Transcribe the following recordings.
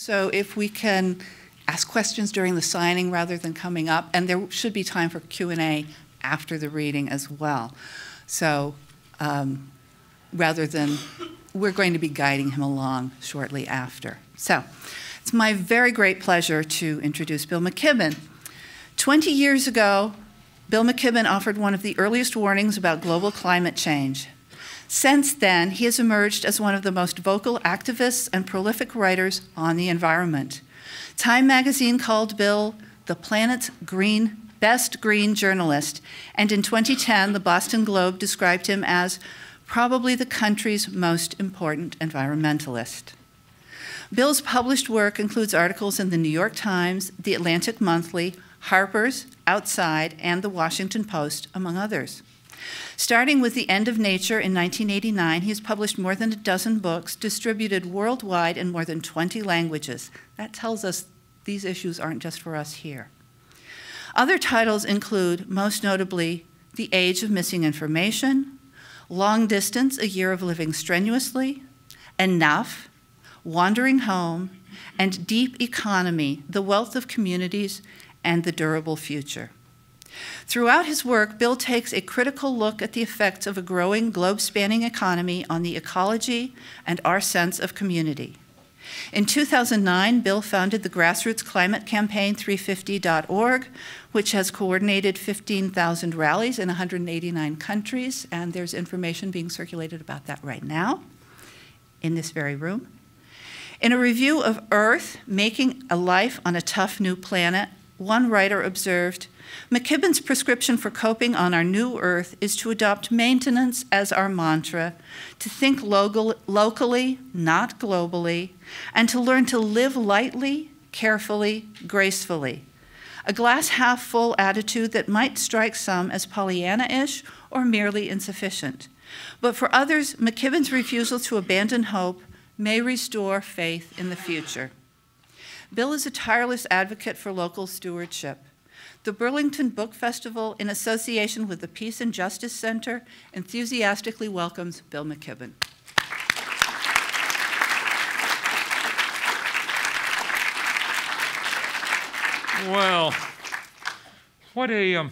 So if we can ask questions during the signing rather than coming up, and there should be time for Q&A after the reading as well. So rather than, we're going to be guiding him along shortly after. So it's my very great pleasure to introduce Bill McKibben. 20 years ago, Bill McKibben offered one of the earliest warnings about global climate change. Since then, he has emerged as one of the most vocal activists and prolific writers on the environment. Time magazine called Bill the planet's best green journalist, and in 2010, the Boston Globe described him as probably the country's most important environmentalist. Bill's published work includes articles in the New York Times, the Atlantic Monthly, Harper's, Outside, and the Washington Post, among others. Starting with The End of Nature in 1989, he has published more than a dozen books distributed worldwide in more than 20 languages. That tells us these issues aren't just for us here. Other titles include, most notably, The Age of Missing Information, Long Distance, A Year of Living Strenuously, Enough, Wandering Home, and Deep Economy, The Wealth of Communities and the Durable Future. Throughout his work, Bill takes a critical look at the effects of a growing globe-spanning economy on the ecology and our sense of community. In 2009, Bill founded the grassroots climate campaign 350.org, which has coordinated 15,000 rallies in 189 countries, and there's information being circulated about that right now in this very room. In a review of Earth, Making a Life on a Tough New Planet, one writer observed, McKibben's prescription for coping on our new Earth is to adopt maintenance as our mantra, to think locally, not globally, and to learn to live lightly, carefully, gracefully. A glass-half-full attitude that might strike some as Pollyanna-ish or merely insufficient. But for others, McKibben's refusal to abandon hope may restore faith in the future. Bill is a tireless advocate for local stewardship. The Burlington Book Festival, in association with the Peace and Justice Center, enthusiastically welcomes Bill McKibben. Well, what a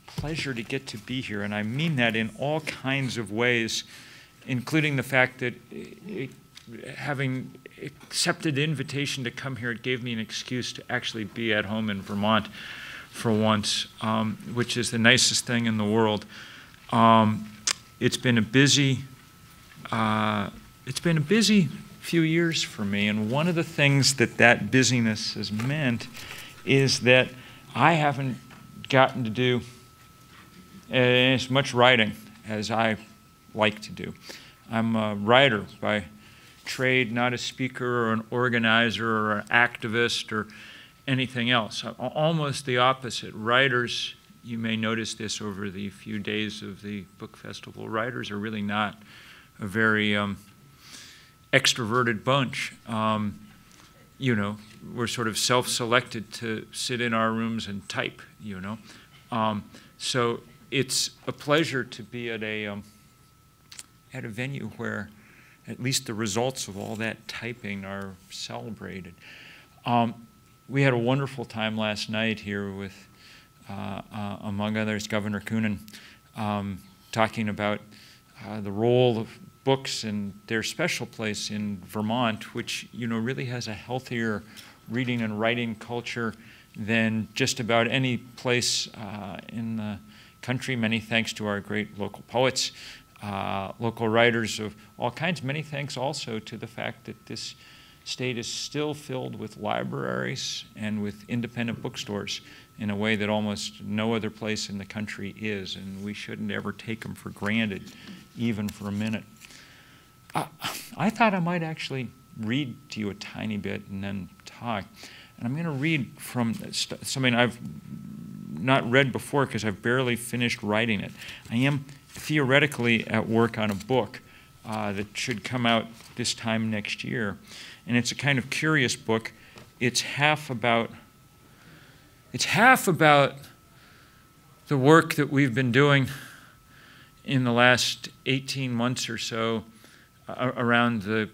pleasure to get to be here, and I mean that in all kinds of ways, including the fact that having accepted the invitation to come here, it gave me an excuse to actually be at home in Vermont for once, which is the nicest thing in the world. It's been a busy few years for me, and one of the things that busyness has meant is that I haven't gotten to do as much writing as I like to do. I'm a writer by trade, not a speaker or an organizer or an activist or anything else. Almost the opposite. Writers, you may notice this over the few days of the book festival, writers are really not a very extroverted bunch. You know, we're sort of self-selected to sit in our rooms and type, you know. So it's a pleasure to be at a venue where at least the results of all that typing are celebrated. We had a wonderful time last night here with, among others, Governor Coonan, talking about the role of books and their special place in Vermont, which, you know, really has a healthier reading and writing culture than just about any place in the country. Many thanks to our great local poets, local writers of all kinds. Many thanks also to the fact that this state is still filled with libraries and with independent bookstores in a way that almost no other place in the country is, and we shouldn't ever take them for granted, even for a minute. I thought I might actually read to you a tiny bit and then talk. And I'm going to read from something I've not read before because I've barely finished writing it. I am theoretically at work on a book that should come out this time next year. And it's a kind of curious book. It's half about the work that we've been doing in the last 18 months or so around the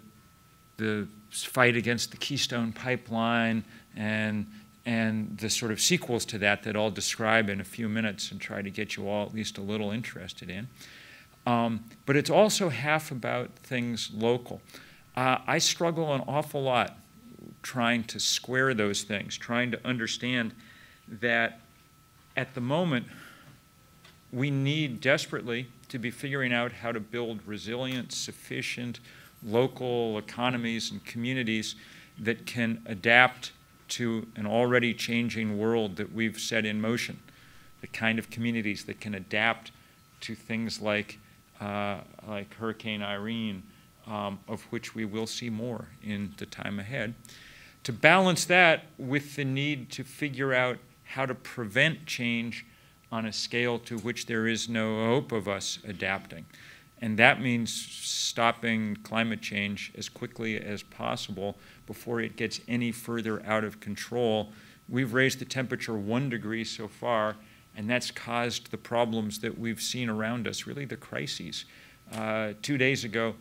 fight against the Keystone Pipeline and the sort of sequels to that I'll describe in a few minutes and try to get you all at least a little interested in. But it's also half about things local. I struggle an awful lot trying to square those things, trying to understand that at the moment we need desperately to be figuring out how to build resilient, sufficient local economies and communities that can adapt to an already changing world that we've set in motion, the kind of communities that can adapt to things like Hurricane Irene, of which we will see more in the time ahead, to balance that with the need to figure out how to prevent change on a scale to which there is no hope of us adapting. And that means stopping climate change as quickly as possible before it gets any further out of control. We've raised the temperature 1 degree so far, and that's caused the problems that we've seen around us, really the crises. 2 days ago,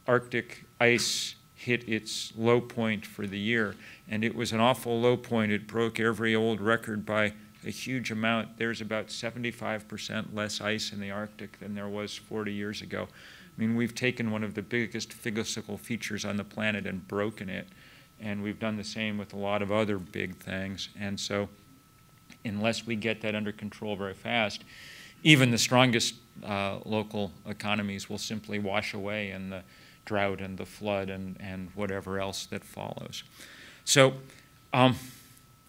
Arctic ice hit its low point for the year, and it was an awful low point. It broke every old record by a huge amount. There's about 75% less ice in the Arctic than there was 40 years ago. I mean, we've taken one of the biggest physical features on the planet and broken it, and we've done the same with a lot of other big things. And so unless we get that under control very fast, even the strongest local economies will simply wash away in the drought and the flood and whatever else that follows. So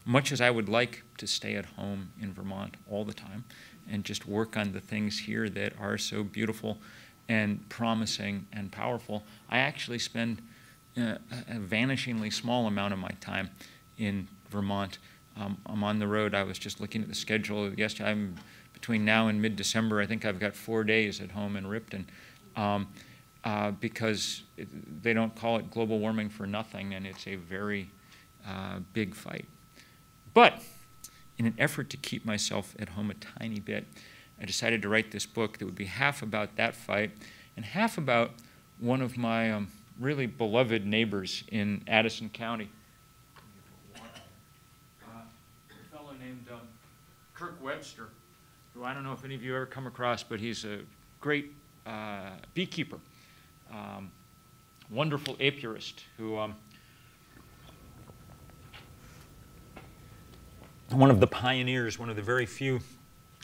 much as I would like to stay at home in Vermont all the time and just work on the things here that are so beautiful and promising and powerful, I actually spend a vanishingly small amount of my time in Vermont. I'm on the road. I was just looking at the schedule yesterday. Between now and mid-December, I think I've got 4 days at home in Ripton because they don't call it global warming for nothing, and it's a very big fight. But in an effort to keep myself at home a tiny bit, I decided to write this book that would be half about that fight and half about one of my really beloved neighbors in Addison County, a fellow named Kirk Webster, who I don't know if any of you ever come across, but he's a great beekeeper, wonderful apiarist who one of the pioneers, one of the very few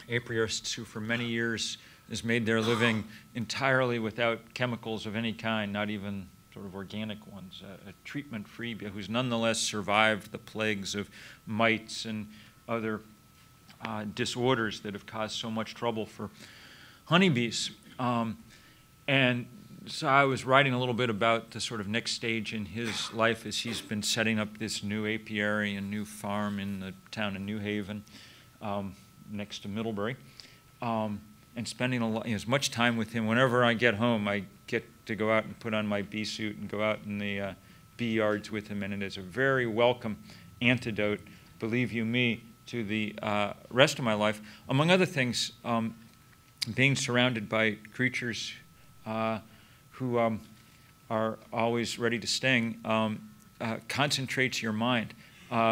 apiarists who for many years has made their living entirely without chemicals of any kind, not even sort of organic ones, a treatment-free, who's nonetheless survived the plagues of mites and other disorders that have caused so much trouble for honeybees. And so I was writing a little bit about the sort of next stage in his life as he's been setting up this new apiary and new farm in the town of New Haven next to Middlebury, and spending as much time with him. Whenever I get home, I get to go out and put on my bee suit and go out in the bee yards with him, and it is a very welcome antidote, believe you me, to the rest of my life. Among other things, being surrounded by creatures who are always ready to sting concentrates your mind,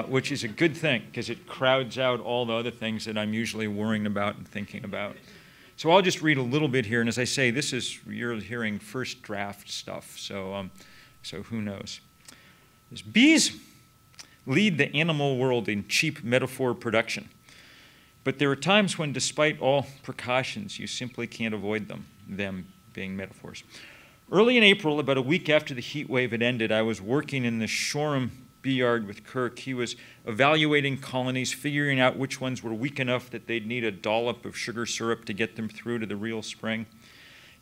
which is a good thing because it crowds out all the other things that I'm usually worrying about and thinking about. So I'll just read a little bit here, and as I say, you're hearing first draft stuff, so who knows. Bees lead the animal world in cheap metaphor production, but there are times when, despite all precautions, you simply can't avoid them being metaphors. Early in April, about a week after the heat wave had ended, I was working in the Shoreham bee yard with Kirk. He was evaluating colonies, figuring out which ones were weak enough that they'd need a dollop of sugar syrup to get them through to the real spring.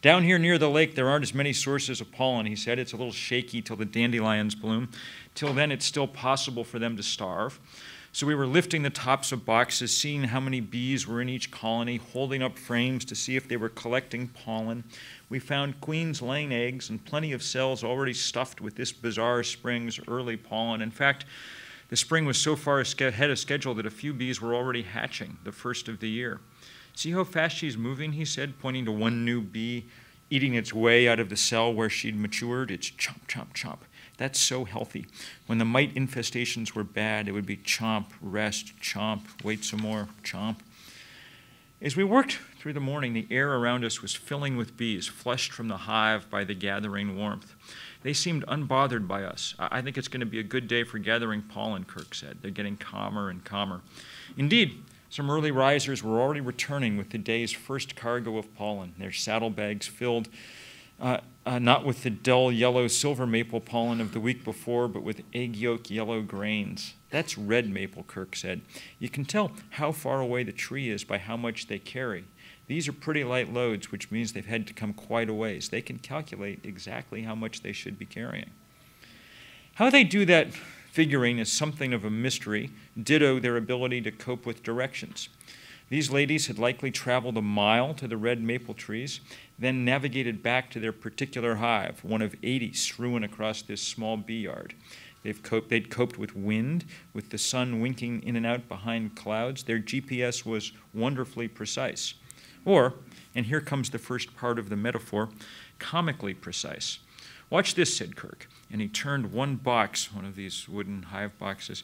Down here near the lake, there aren't as many sources of pollen, he said. It's a little shaky till the dandelions bloom. Till then, it's still possible for them to starve. So we were lifting the tops of boxes, seeing how many bees were in each colony, holding up frames to see if they were collecting pollen. We found queens laying eggs and plenty of cells already stuffed with this bizarre spring's early pollen. In fact, the spring was so far ahead of schedule that a few bees were already hatching, the first of the year. See how fast she's moving, he said, pointing to one new bee eating its way out of the cell where she'd matured. It's chomp, chomp, chomp. That's so healthy. When the mite infestations were bad, it would be chomp, rest, chomp, wait some more, chomp. As we worked through the morning, the air around us was filling with bees, flushed from the hive by the gathering warmth. They seemed unbothered by us. I think it's going to be a good day for gathering pollen, Kirk said. They're getting calmer and calmer. Indeed, some early risers were already returning with the day's first cargo of pollen, their saddlebags filled not with the dull yellow silver maple pollen of the week before, but with egg yolk yellow grains. That's red maple, Kirk said. You can tell how far away the tree is by how much they carry. These are pretty light loads, which means they've had to come quite a ways. They can calculate exactly how much they should be carrying. How they do that figuring is something of a mystery, ditto their ability to cope with directions. These ladies had likely traveled a mile to the red maple trees, then navigated back to their particular hive, one of 80 strewn across this small bee yard. They'd coped with wind, with the sun winking in and out behind clouds. Their GPS was wonderfully precise. Or, and here comes the first part of the metaphor, comically precise. Watch this, said Kirk, and he turned one box, one of these wooden hive boxes,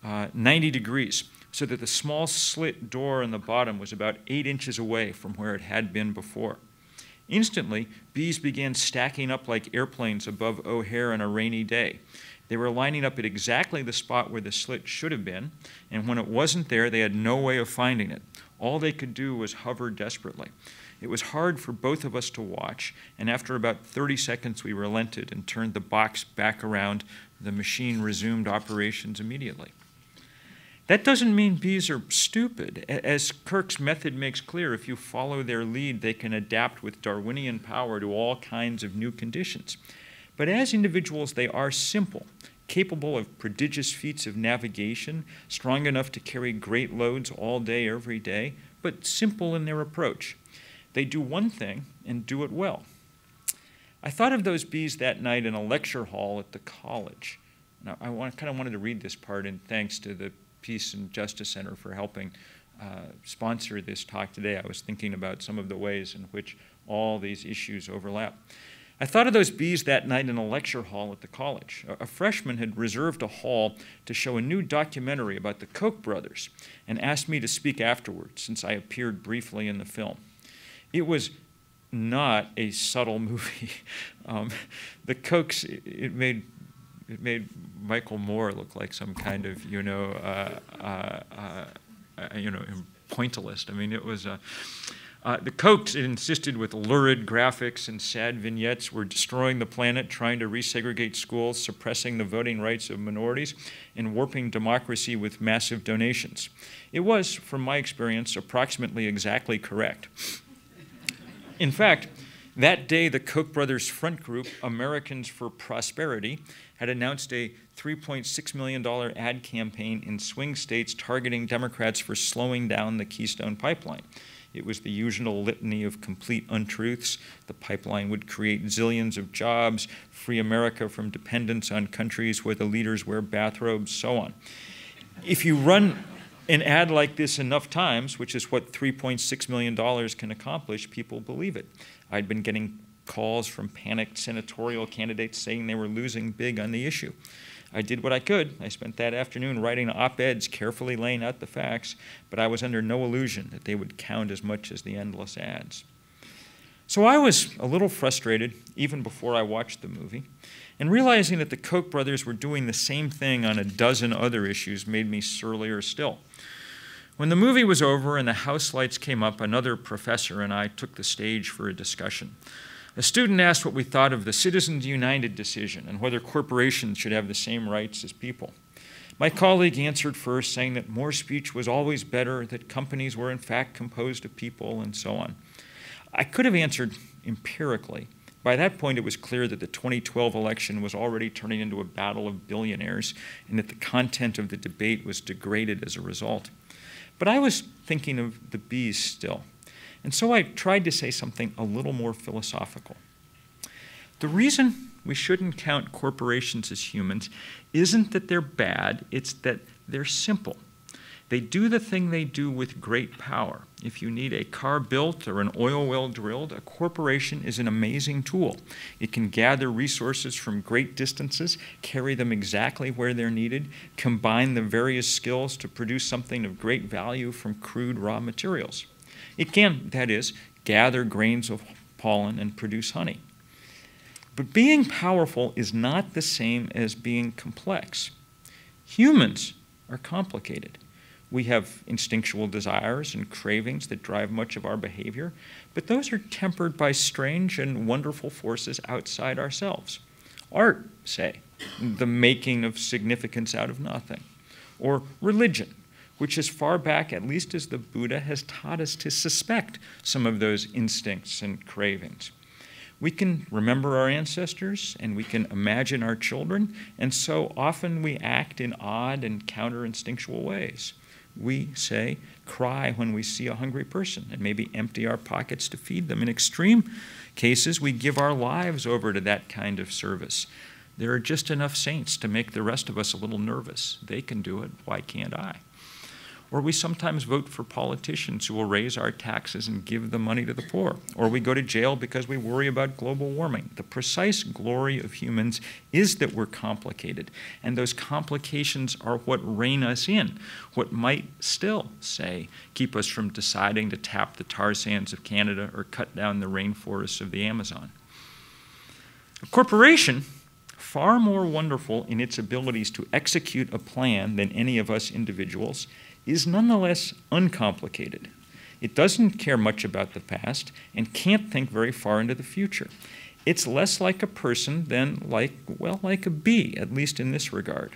90 degrees, so that the small slit door on the bottom was about 8 inches away from where it had been before. Instantly, bees began stacking up like airplanes above O'Hare on a rainy day. They were lining up at exactly the spot where the slit should have been, and when it wasn't there, they had no way of finding it. All they could do was hover desperately. It was hard for both of us to watch, and after about 30 seconds, we relented and turned the box back around. The machine resumed operations immediately. That doesn't mean bees are stupid. As Kirk's method makes clear, if you follow their lead, they can adapt with Darwinian power to all kinds of new conditions. But as individuals, they are simple, capable of prodigious feats of navigation, strong enough to carry great loads all day, every day, but simple in their approach. They do one thing and do it well. I thought of those bees that night in a lecture hall at the college. Now, I kind of wanted to read this part, and thanks to the Peace and Justice Center for helping sponsor this talk today. I was thinking about some of the ways in which all these issues overlap. I thought of those bees that night in a lecture hall at the college. A freshman had reserved a hall to show a new documentary about the Koch brothers and asked me to speak afterwards, since I appeared briefly in the film. It was not a subtle movie. The Kochs, it made Michael Moore look like some kind of, pointillist. I mean, it was the Kochs insisted with lurid graphics and sad vignettes were destroying the planet, trying to resegregate schools, suppressing the voting rights of minorities, and warping democracy with massive donations. It was, from my experience, approximately exactly correct. In fact, that day, the Koch brothers' front group, Americans for Prosperity, had announced a $3.6 million ad campaign in swing states targeting Democrats for slowing down the Keystone Pipeline. It was the usual litany of complete untruths. The pipeline would create zillions of jobs, free America from dependence on countries where the leaders wear bathrobes, so on. If you run an ad like this enough times, which is what $3.6 million can accomplish, people believe it. I'd been getting calls from panicked senatorial candidates saying they were losing big on the issue. I did what I could. I spent that afternoon writing op-eds, carefully laying out the facts, but I was under no illusion that they would count as much as the endless ads. So I was a little frustrated, even before I watched the movie, and realizing that the Koch brothers were doing the same thing on a dozen other issues made me surlier still. When the movie was over and the house lights came up, another professor and I took the stage for a discussion. A student asked what we thought of the Citizens United decision and whether corporations should have the same rights as people. My colleague answered first, saying that more speech was always better, that companies were in fact composed of people, and so on. I could have answered empirically. By that point, it was clear that the 2012 election was already turning into a battle of billionaires and that the content of the debate was degraded as a result. But I was thinking of the bees still. And so I tried to say something a little more philosophical. The reason we shouldn't count corporations as humans isn't that they're bad, it's that they're simple. They do the thing they do with great power. If you need a car built or an oil well drilled, a corporation is an amazing tool. It can gather resources from great distances, carry them exactly where they're needed, combine the various skills to produce something of great value from crude raw materials. It can, that is, gather grains of pollen and produce honey. But being powerful is not the same as being complex. Humans are complicated. We have instinctual desires and cravings that drive much of our behavior, but those are tempered by strange and wonderful forces outside ourselves. Art, say, the making of significance out of nothing. Or religion, which as far back, at least as the Buddha, has taught us to suspect some of those instincts and cravings. We can remember our ancestors, and we can imagine our children, and so often we act in odd and counter-instinctual ways. We, say, cry when we see a hungry person and maybe empty our pockets to feed them. In extreme cases, we give our lives over to that kind of service. There are just enough saints to make the rest of us a little nervous. They can do it. Why can't I? Or we sometimes vote for politicians who will raise our taxes and give the money to the poor. Or we go to jail because we worry about global warming. The precise glory of humans is that we're complicated. And those complications are what rein us in, what might still, say, keep us from deciding to tap the tar sands of Canada or cut down the rainforests of the Amazon. A corporation, far more wonderful in its abilities to execute a plan than any of us individuals, is nonetheless uncomplicated. It doesn't care much about the past and can't think very far into the future. It's less like a person than like a bee, at least in this regard.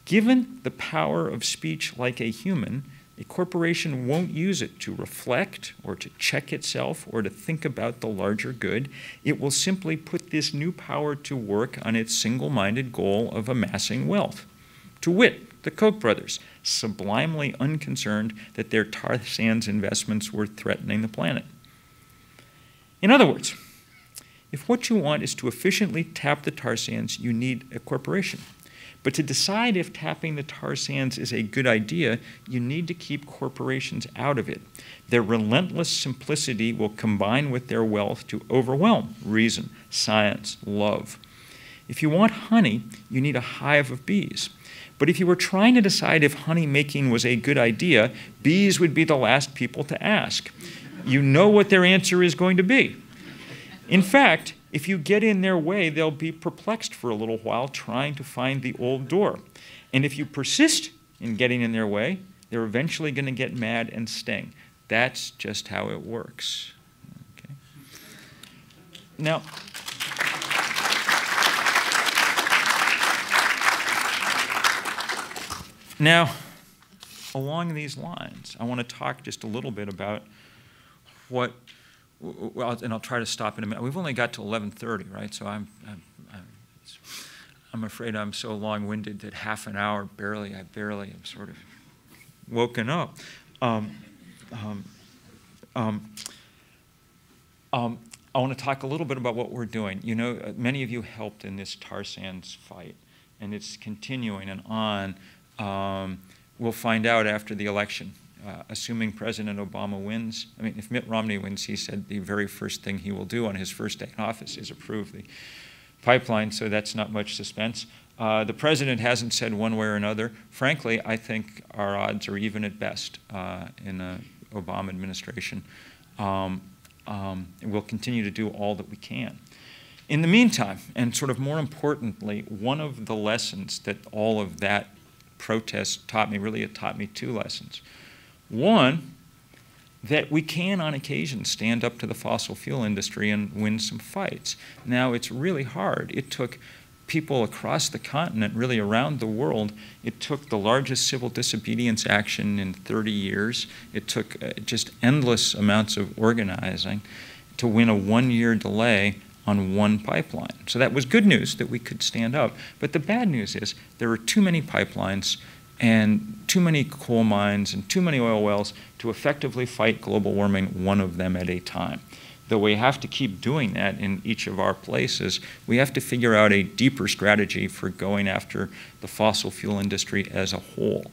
Given the power of speech like a human, a corporation won't use it to reflect or to check itself or to think about the larger good. It will simply put this new power to work on its single-minded goal of amassing wealth. To wit, the Koch brothers, sublimely unconcerned that their tar sands investments were threatening the planet. In other words, if what you want is to efficiently tap the tar sands, you need a corporation. But to decide if tapping the tar sands is a good idea, you need to keep corporations out of it. Their relentless simplicity will combine with their wealth to overwhelm reason, science, love. If you want honey, you need a hive of bees. But if you were trying to decide if honey making was a good idea, bees would be the last people to ask. You know what their answer is going to be. In fact, if you get in their way, they'll be perplexed for a little while trying to find the old door. And if you persist in getting in their way, they're eventually going to get mad and sting. That's just how it works. Okay. Now, along these lines, I want to talk just a little bit about what, well, and I'll try to stop in a minute. We've only got to 11:30, right? So I'm afraid I'm so long-winded that half an hour I barely am sort of woken up. I want to talk a little bit about what we're doing. You know, many of you helped in this tar sands fight, and it's continuing and on. We'll find out after the election, assuming President Obama wins. I mean, if Mitt Romney wins, he said the very first thing he will do on his first day in office is approve the pipeline, so that's not much suspense. The president hasn't said one way or another. Frankly, I think our odds are even at best in the Obama administration. We'll continue to do all that we can. In the meantime, and sort of more importantly, one of the lessons that all of that protest taught me, really it taught me two lessons. One, that we can on occasion stand up to the fossil fuel industry and win some fights. Now it's really hard. It took people across the continent, really around the world, it took the largest civil disobedience action in 30 years. It took just endless amounts of organizing to win a 1-year delay on one pipeline. So that was good news that we could stand up. But the bad news is there are too many pipelines and too many coal mines and too many oil wells to effectively fight global warming, one of them at a time. Though we have to keep doing that in each of our places, we have to figure out a deeper strategy for going after the fossil fuel industry as a whole.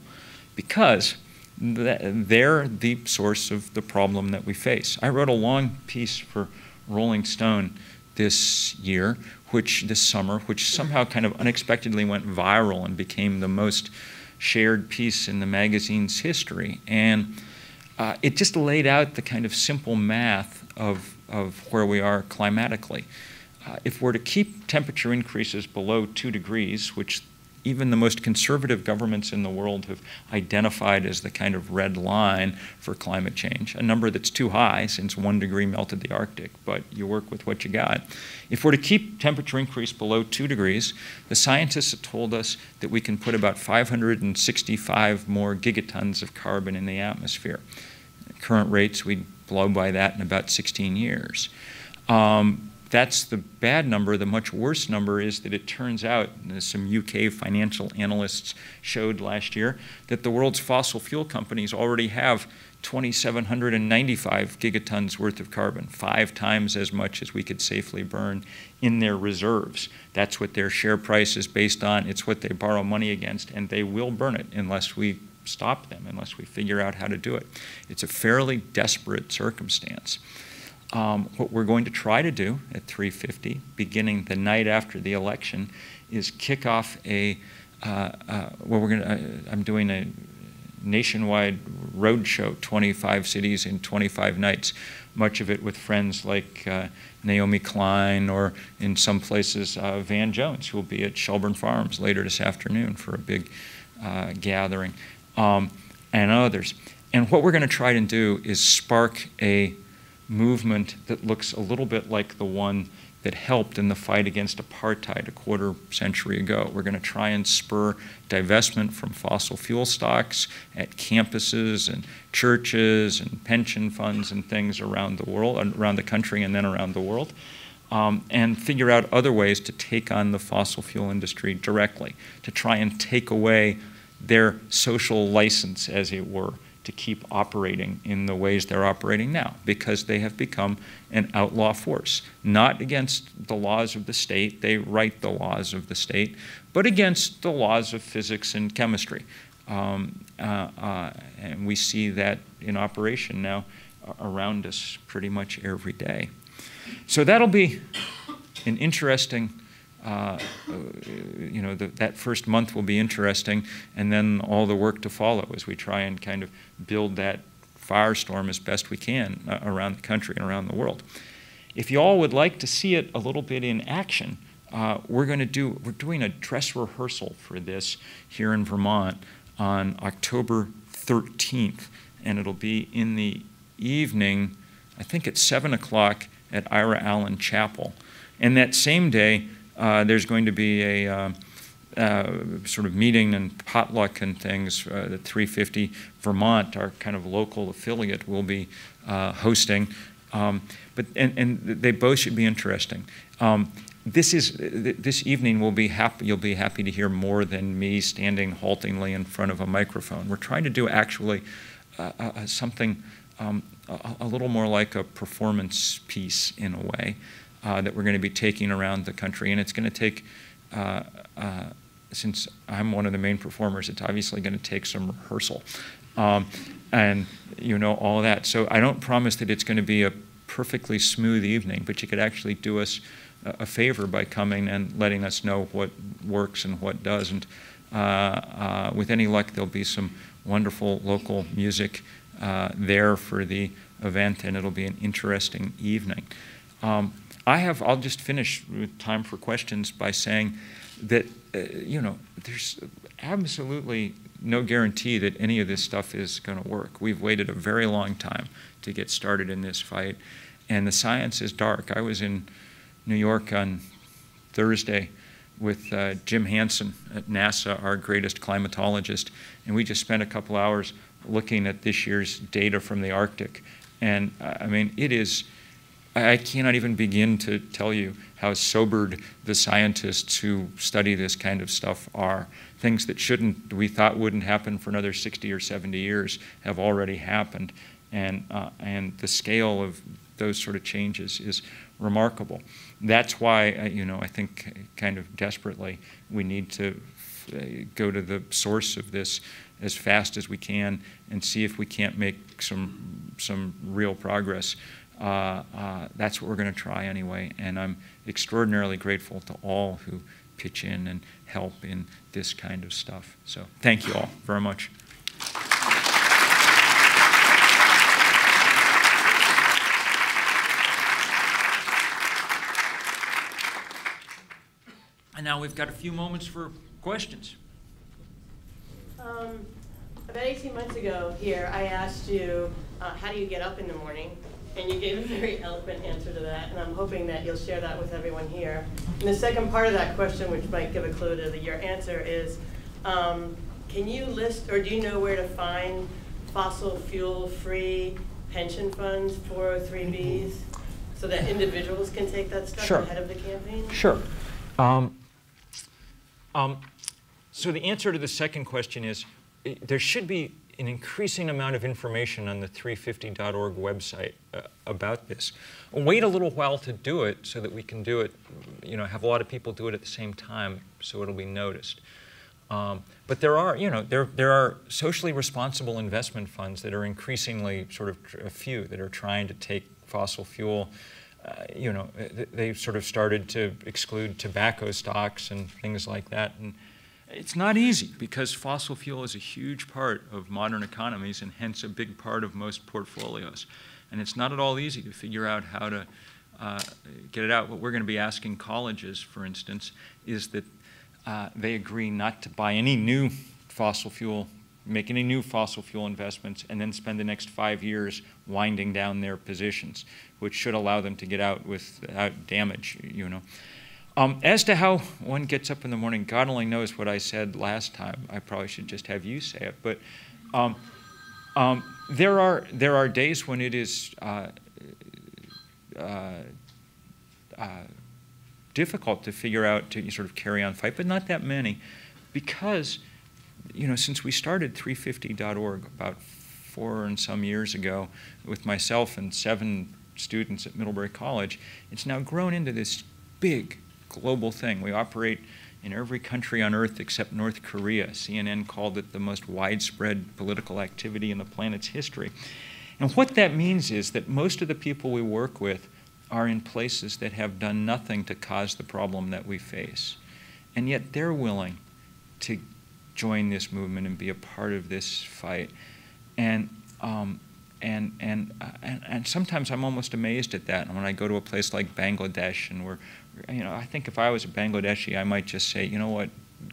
Because they're the source of the problem that we face. I wrote a long piece for Rolling Stone this summer, which somehow kind of unexpectedly went viral and became the most shared piece in the magazine's history. And it just laid out the kind of simple math of where we are climatically. If we're to keep temperature increases below 2 degrees, which even the most conservative governments in the world have identified as the kind of red line for climate change, a number that's too high since 1 degree melted the Arctic, but you work with what you got. If we're to keep temperature increase below 2 degrees, the scientists have told us that we can put about 565 more gigatons of carbon in the atmosphere. At current rates, we'd blow by that in about 16 years. That's the bad number. The much worse number is that it turns out, and some UK financial analysts showed last year, that the world's fossil fuel companies already have 2,795 gigatons worth of carbon, 5 times as much as we could safely burn in their reserves. That's what their share price is based on. It's what they borrow money against, and they will burn it unless we stop them, unless we figure out how to do it. It's a fairly desperate circumstance. What we're going to try to do at 350, beginning the night after the election, is kick off I'm doing a nationwide road show, 25 cities in 25 nights, much of it with friends like Naomi Klein, or in some places Van Jones, who will be at Shelburne Farms later this afternoon for a big gathering, and others. And what we're going to try to do is spark a movement that looks a little bit like the one that helped in the fight against apartheid a quarter century ago. We're going to try and spur divestment from fossil fuel stocks at campuses and churches and pension funds and things around the world, around the country and then around the world, and figure out other ways to take on the fossil fuel industry directly, to try and take away their social license, as it were, to keep operating in the ways they're operating now, because they have become an outlaw force, not against the laws of the state, they write the laws of the state, but against the laws of physics and chemistry. And we see that in operation now around us pretty much every day. So that'll be an interesting that first month will be interesting, and then all the work to follow as we try and kind of build that firestorm as best we can around the country and around the world. If you all would like to see it a little bit in action, we're doing a dress rehearsal for this here in Vermont on October 13th, and it'll be in the evening, I think at 7 o'clock at Ira Allen Chapel. And that same day, there's going to be a sort of meeting and potluck and things that 350 Vermont, our kind of local affiliate, will be hosting. But they both should be interesting. This evening you'll be happy to hear more than me standing haltingly in front of a microphone. We're trying to do actually something a little more like a performance piece in a way. That we're going to be taking around the country. And it's going to take, since I'm one of the main performers, it's obviously going to take some rehearsal. And all of that. So I don't promise that it's going to be a perfectly smooth evening, but you could actually do us a favor by coming and letting us know what works and what doesn't. With any luck, there'll be some wonderful local music there for the event, and it'll be an interesting evening. I'll just finish with time for questions by saying that, there's absolutely no guarantee that any of this stuff is going to work. We've waited a very long time to get started in this fight, and the science is dark. I was in New York on Thursday with Jim Hansen at NASA, our greatest climatologist, and we just spent a couple hours looking at this year's data from the Arctic. And I mean, I cannot even begin to tell you how sobered the scientists who study this kind of stuff are. Things that we thought wouldn't happen for another 60 or 70 years have already happened. And the scale of those sort of changes is remarkable. That's why, I think kind of desperately we need to go to the source of this as fast as we can and see if we can't make some real progress. That's what we're going to try anyway, and I'm extraordinarily grateful to all who pitch in and help in this kind of stuff. So thank you all very much. And now we've got a few moments for questions. About 18 months ago here, I asked you, how do you get up in the morning? And you gave a very eloquent answer to that, and I'm hoping that you'll share that with everyone here. And the second part of that question, which might give a clue to your answer, is can you list, or do you know where to find fossil fuel-free pension funds, 403Bs, so that individuals can take that stuff ahead of the campaign? Sure. So the answer to the second question is there should be an increasing amount of information on the 350.org website about this. Wait a little while to do it so that we can do it, have a lot of people do it at the same time so it'll be noticed. But there are, there are socially responsible investment funds that are increasingly sort of a few that are trying to take fossil fuel. They sort of started to exclude tobacco stocks and things like that. And it's not easy because fossil fuel is a huge part of modern economies and hence a big part of most portfolios. And it's not at all easy to figure out how to get it out. What we're going to be asking colleges, for instance, is that they agree not to buy any new fossil fuel, make any new fossil fuel investments, and then spend the next 5 years winding down their positions, which should allow them to get out without damage, As to how one gets up in the morning, God only knows what I said last time. I probably should just have you say it. But there are days when it is difficult to figure out to sort of carry on fight, but not that many, because since we started 350.org about 4 and some years ago with myself and 7 students at Middlebury College, it's now grown into this big global thing. We operate in every country on Earth except North Korea. CNN called it the most widespread political activity in the planet's history. And what that means is that most of the people we work with are in places that have done nothing to cause the problem that we face. And yet they're willing to join this movement and be a part of this fight. And sometimes I'm almost amazed at that. And when I go to a place like Bangladesh, and I think if I was a Bangladeshi, I might just say, you know what,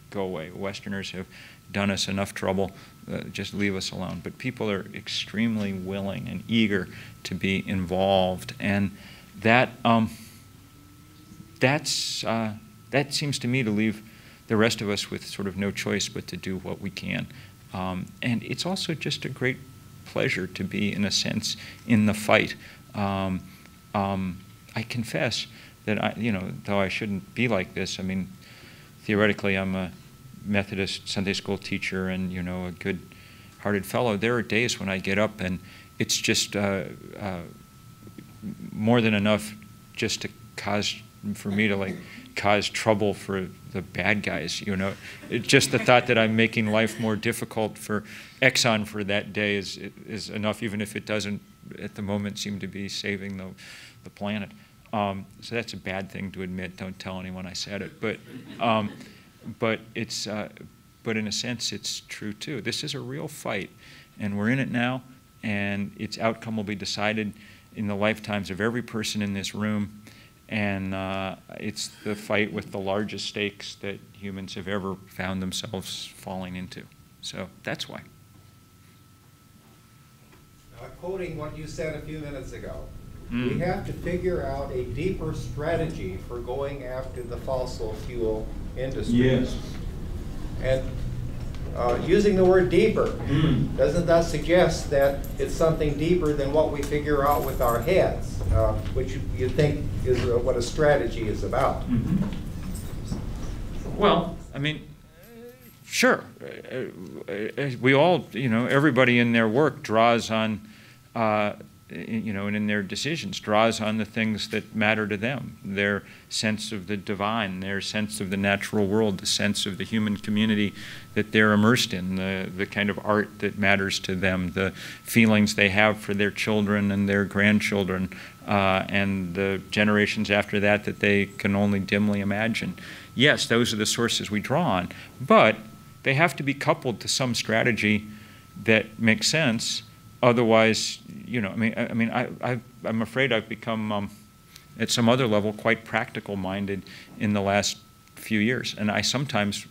go away. Westerners have done us enough trouble. Just leave us alone. But people are extremely willing and eager to be involved, and that seems to me to leave the rest of us with sort of no choice but to do what we can. And it's also just a great pleasure to be, in a sense, in the fight. I confess that though I shouldn't be like this, I mean, theoretically I'm a Methodist Sunday school teacher and a good-hearted fellow. There are days when I get up and it's just more than enough just to for me to cause trouble for the bad guys, It's just the thought that I'm making life more difficult for Exxon for that day is enough, even if it doesn't at the moment seem to be saving the planet. So that's a bad thing to admit. Don't tell anyone I said it. But it's but in a sense it's true too. This is a real fight, and we're in it now, and its outcome will be decided in the lifetimes of every person in this room. And it's the fight with the largest stakes that humans have ever found themselves falling into. So that's why. Now, quoting what you said a few minutes ago, we have to figure out a deeper strategy for going after the fossil fuel industry. Yes. And using the word deeper, doesn't that suggest that it's something deeper than what we figure out with our heads, which you think is what a strategy is about? Well, I mean, sure. We all, everybody in their work draws on you know, and in their decisions, draws on the things that matter to them, their sense of the divine, their sense of the natural world, the sense of the human community that they're immersed in, the kind of art that matters to them, the feelings they have for their children and their grandchildren, and the generations after that that they can only dimly imagine. Yes, those are the sources we draw on, but they have to be coupled to some strategy that makes sense. Otherwise, you know, I'm afraid I've become, at some other level, quite practical-minded in the last few years. And I sometimes,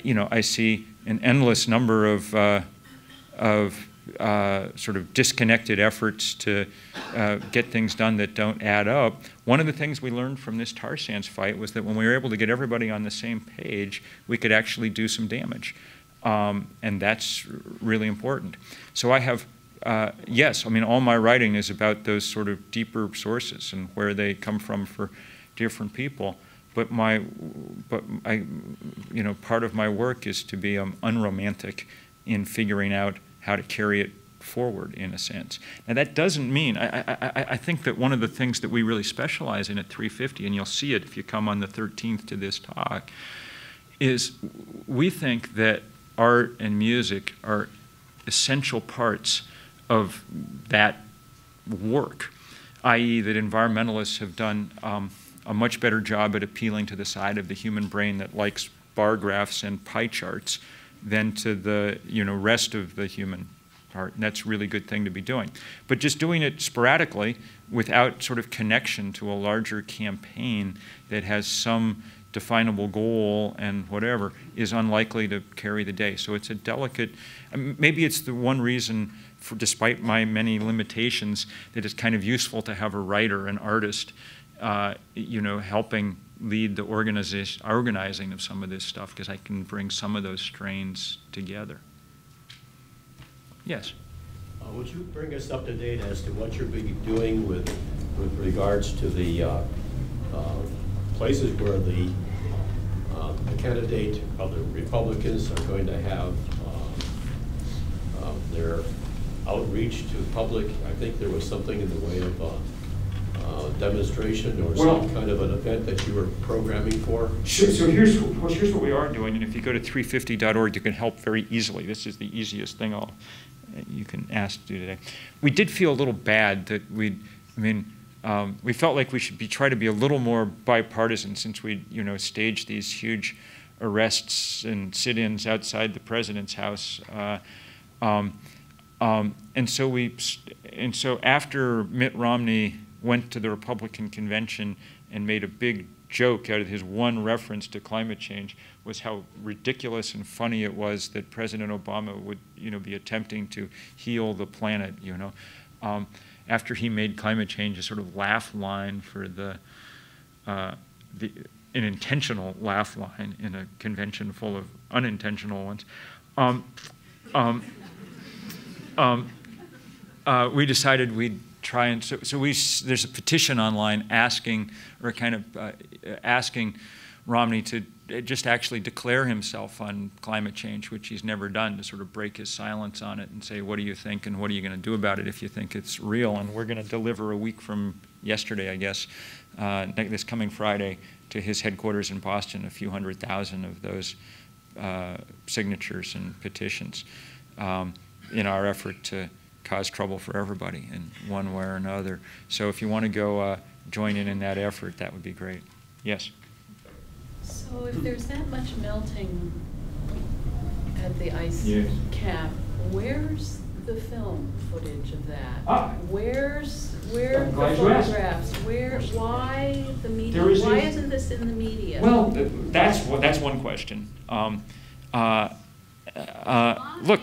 you know, I see an endless number of sort of disconnected efforts to get things done that don't add up. One of the things we learned from this tar sands fight was that when we were able to get everybody on the same page, we could actually do some damage. And that's really important. So I have, yes, I mean, all my writing is about those sort of deeper sources and where they come from for different people. But you know, part of my work is to be unromantic in figuring out how to carry it forward, in a sense. Now that doesn't mean, I think that one of the things that we really specialize in at 350, and you'll see it if you come on the 13th to this talk, is we think that art and music are essential parts of that work, i.e. that environmentalists have done a much better job at appealing to the side of the human brain that likes bar graphs and pie charts than to the, you know, rest of the human art. And that's a really good thing to be doing. But just doing it sporadically without sort of connection to a larger campaign that has some definable goal and whatever is unlikely to carry the day. So it's a delicate, maybe it's the one reason, for, despite my many limitations, that it's kind of useful to have a writer, an artist, you know, helping lead the organizing of some of this stuff, because I can bring some of those strains together. Yes? Would you bring us up to date as to what you're doing with regards to the places where the candidate of the Republicans are going to have their outreach to the public? I think there was something in the way of demonstration or some kind of an event that you were programming for? So here's what we are doing, and if you go to 350.org, you can help very easily. This is the easiest thing you can ask to do today. We did feel a little bad that we felt like we should try to be a little more bipartisan, since we, you know, staged these huge arrests and sit-ins outside the president's house. And so after Mitt Romney went to the Republican convention and made a big joke out of his one reference to climate change, was how ridiculous and funny it was that President Obama would, you know, be attempting to heal the planet, you know. After he made climate change a sort of laugh line for an intentional laugh line in a convention full of unintentional ones, we decided we'd try and, there's a petition online asking Romney to just actually declare himself on climate change, which he's never done, to sort of break his silence on it and say, what do you think and what are you going to do about it if you think it's real? And we're going to deliver a week from yesterday, I guess, this coming Friday, to his headquarters in Boston, a few 100,000 of those signatures and petitions in our effort to cause trouble for everybody in one way or another. So if you want to go join in that effort, that would be great. Yes? So if there's that much melting at the ice cap, where's the film footage of that? Where the photographs? Why the media? Why isn't this in the media? Well, that's one question. Look,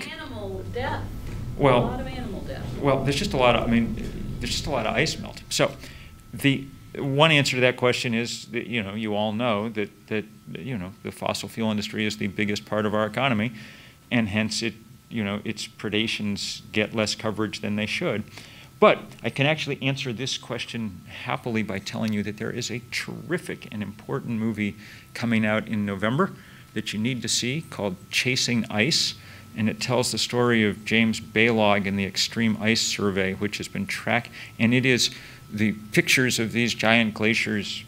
animal death. Well, a lot of animal death. Well, there's just a lot of ice melting. So the one answer to that question is that, you know, you all know that you know, the fossil fuel industry is the biggest part of our economy, and hence its predations get less coverage than they should. But I can actually answer this question happily by telling you that there is a terrific and important movie coming out in November that you need to see, called Chasing Ice, and it tells the story of James Baylog and the Extreme Ice Survey, which has been tracked, and it is the pictures of these giant glaciers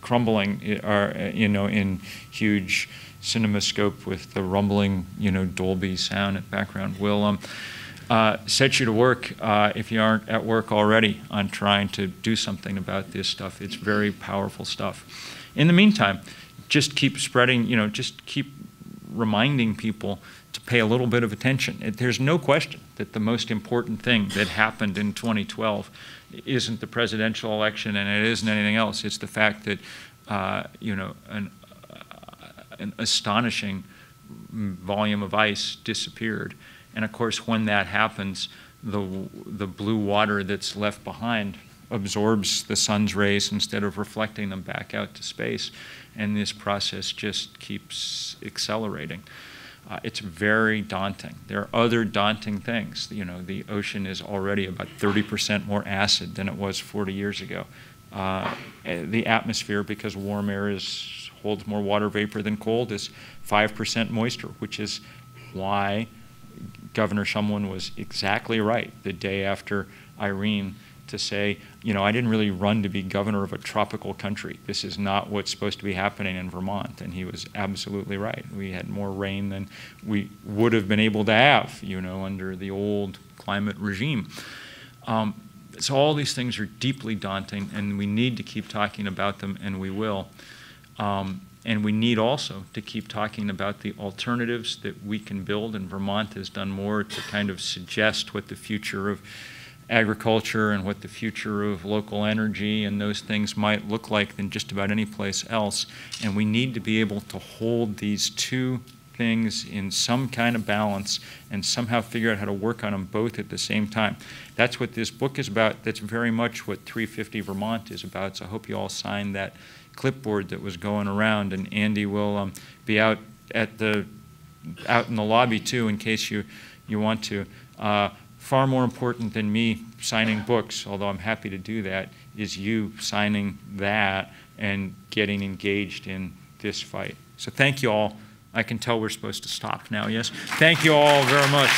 crumbling are, you know, in huge cinemascope with the rumbling, you know, Dolby sound in the background will set you to work if you aren't at work already on trying to do something about this stuff. It's very powerful stuff. In the meantime, just keep spreading, you know, just keep reminding people to pay a little bit of attention. There's no question that the most important thing that happened in 2012 isn't the presidential election and it isn't anything else. It's the fact that, you know, an astonishing volume of ice disappeared. And of course, when that happens, the blue water that's left behind absorbs the sun's rays instead of reflecting them back out to space. And this process just keeps accelerating. It's very daunting. There are other daunting things. You know, the ocean is already about 30% more acid than it was 40 years ago. The atmosphere, because warm air holds more water vapor than cold, is 5% moisture, which is why Governor Schumann was exactly right the day after Irene to say, you know, I didn't really run to be governor of a tropical country. This is not what's supposed to be happening in Vermont. And he was absolutely right. We had more rain than we would have been able to have, you know, under the old climate regime. So all these things are deeply daunting, and we need to keep talking about them, and we will. And we need also to keep talking about the alternatives that we can build, and Vermont has done more to kind of suggest what the future of agriculture and what the future of local energy and those things might look like than just about any place else. And we need to be able to hold these two things in some kind of balance and somehow figure out how to work on them both at the same time. That's what this book is about. That's very much what 350 Vermont is about. So I hope you all signed that clipboard that was going around, and Andy will be out in the lobby too in case you want to. Far more important than me signing books, although I'm happy to do that, is you signing that and getting engaged in this fight. So thank you all. I can tell we're supposed to stop now, yes? Thank you all very much.